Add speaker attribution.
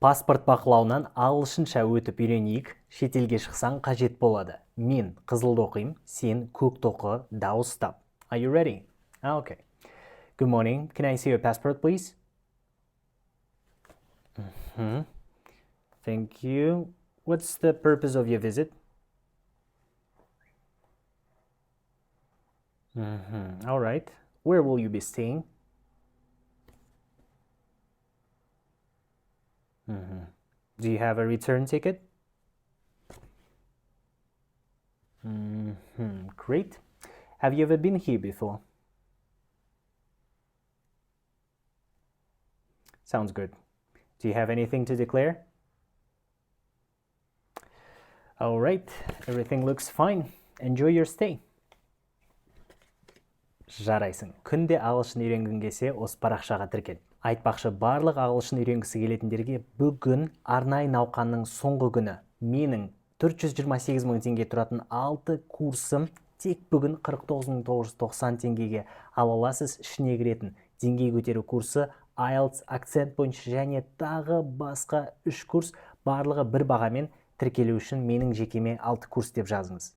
Speaker 1: Паспорт бақылауынан ағылшынша өтіп үйренейік, шетелге шықсаң қажет болады. Мен қызылды оқимын, сен көкті оқы, дауыстап. Are you ready? Okay. Good morning. Can I see your passport, please? Thank you. What's the purpose of your visit? All right. Where will you be staying? Do you have a return ticket? Great. Have you ever been here before? Sounds good. Do you have anything to declare? All right. Everything looks fine. Enjoy your stay. Жарайсың. Күнде ағылшын үйренгің келсе, осы парақшаға тіркел. Айтпақшы, барлық ағылшын үйренгісі келетіндерге бүгін арнайы науқанның соңғы күні. Менің 428 мың теңге тұратын 6 курсым тек бүгін 49.990 теңгеге ала аласыз. Ішіне кіретін деңгей көтеру курсы, IELTS акцент бойынша және тағы басқа 3 курс, барлығы бір бағамен. Тіркелу үшін менің жекеме 6 курс деп жазыңыз.